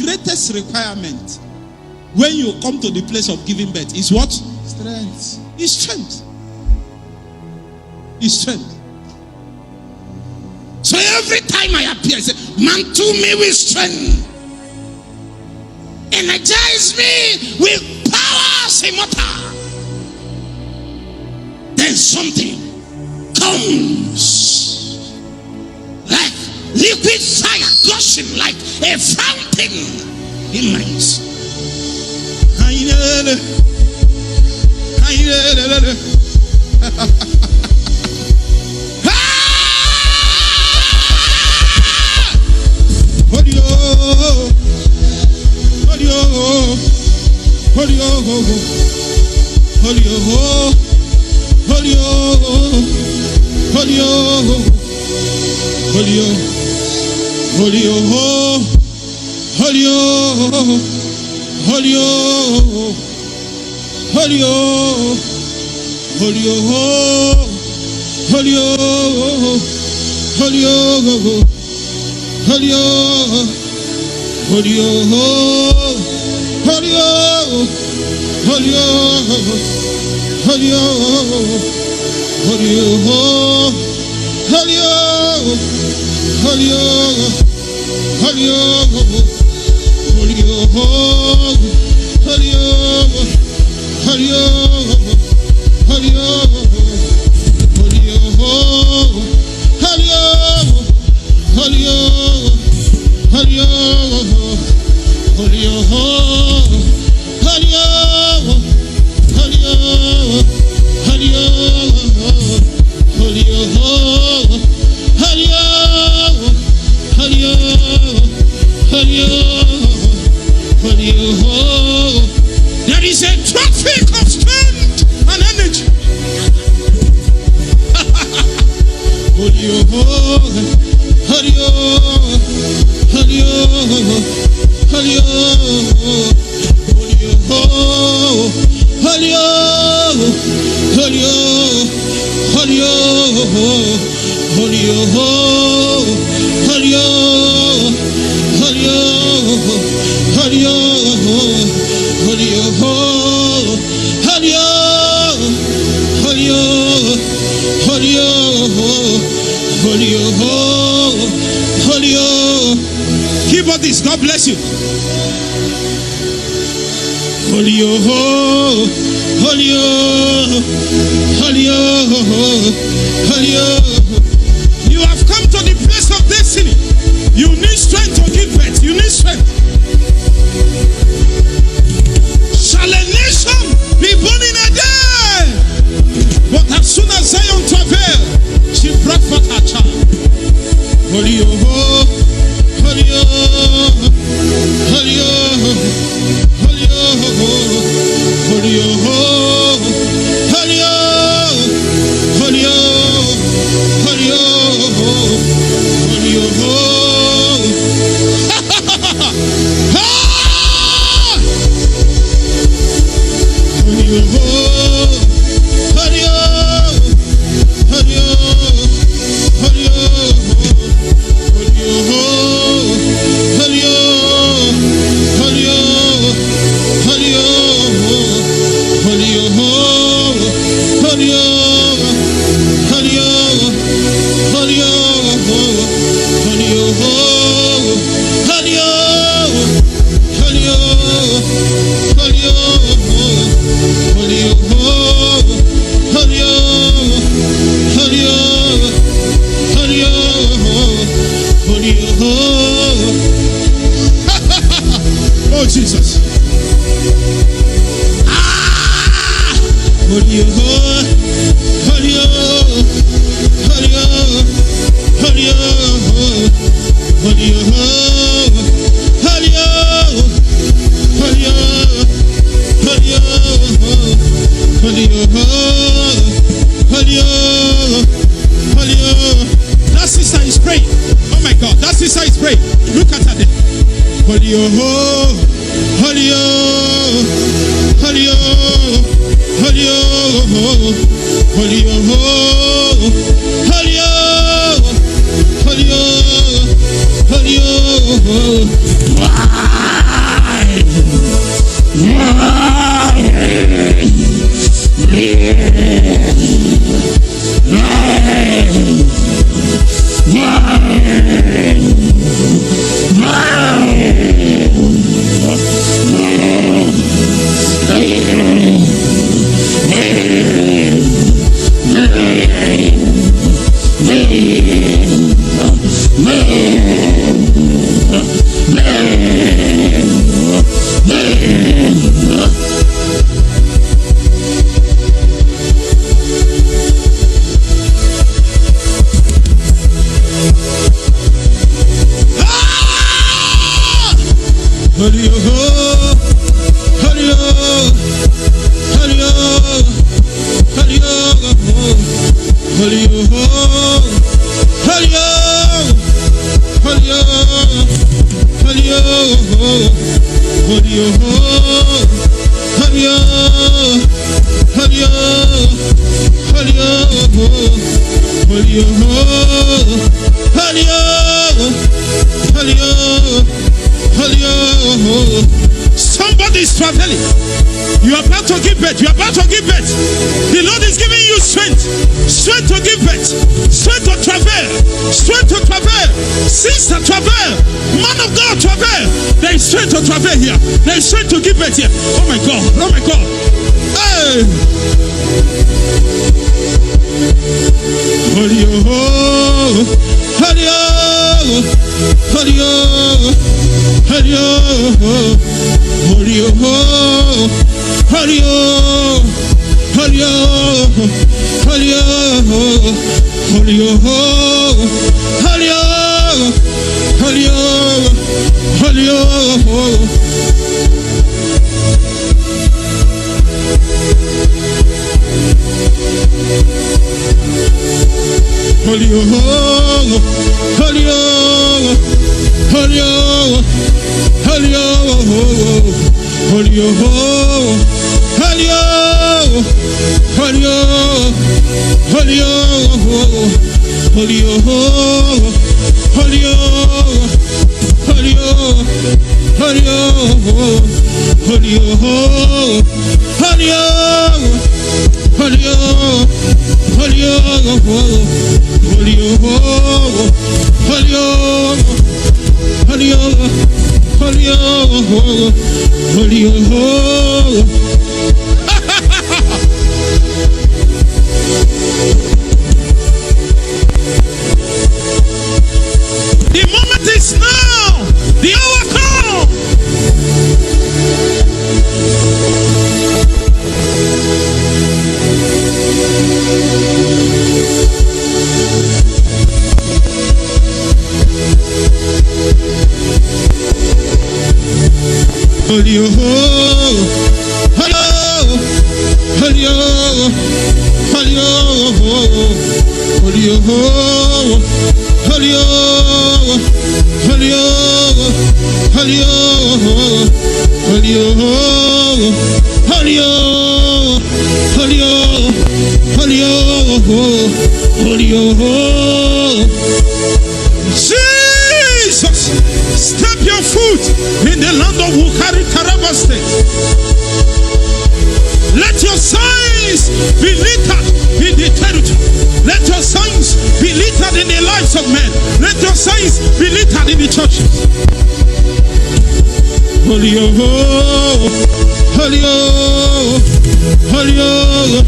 greatest requirement when you come to the place of giving birth is what? Strength. Is strength. Is strength. So every time I appear, I say, mantle me with strength. Energize me with powers immortal. Then something comes like liquid fire gushing like a fountain in my eyes. There is a traffic of strength and energy. Keyboardist, God bless you. Holy oh, holy oh, holy oh, holy oh. You have come to the place of destiny. You need strength to give birth. You need strength. Shall a nation be born in a day? But as soon as Zion travailed, she brought forth her child. Holy oh, holy oh, holy oh, holy oh, holy oh, holy oh, holy oh, holy oh, holy oh. Holy oh, holy oh, holy oh, holy Oh Jesus. Holy oh, holy oh, holy oh, holy oh, holy oh, holy oh, holy oh, holy oh, holy oh, holy oh, holy oh. That sister is praying. Oh my God, that sister is praying. Look at her there. Holy oh, holy oh, holy oh, holy oh, holy oh, holy oh, holy oh, holy oh. Holy oh, holy oh, holy oh, holy oh, holy oh, holy oh, holy oh, holy oh, holy oh, holy oh, holy oh, holy oh, holy oh, holy oh, holy oh. Somebody is traveling. You are about to give birth. You are about to give birth. The Lord is giving you strength. Strength to give birth. Strength to travel. Strength to travel. Sister travel. Man of God travel. There is strength to travel here. There is strength to give birth here. Oh my God. Oh my God. Hey. Holy oh. Holy oh. Holy oh. Holy oh. Holy oh. Holy oh. Holy oh. Holy oh. Holy oh. Holy oh. Holy oh. Holy oh. Holy oh, holy oh, holy oh, holy oh, holy oh, holy oh, holy oh, holy oh, holy oh, holy oh, holy oh, holy oh, holy oh, holy oh, holy oh. Holy oh, holy oh, holy oh, holy oh, holy oh, holy oh. The moment is now. The hour come. Holy oh, holy oh, holy oh, holy oh, holy oh, holy oh, holy oh, holy oh, holy oh, holy oh, holy oh, holy oh, holy oh. Jesus, step your foot in the land of Wukari Karaba State. Let your signs be littered in the territory. Let your signs be littered in the lives of men. Let your signs be littered in the churches. Holy oh, holy oh, holy oh,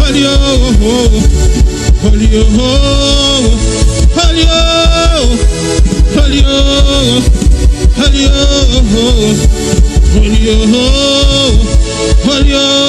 holy oh, holy oh, holy oh, holy oh, holy oh, holy oh, holy oh.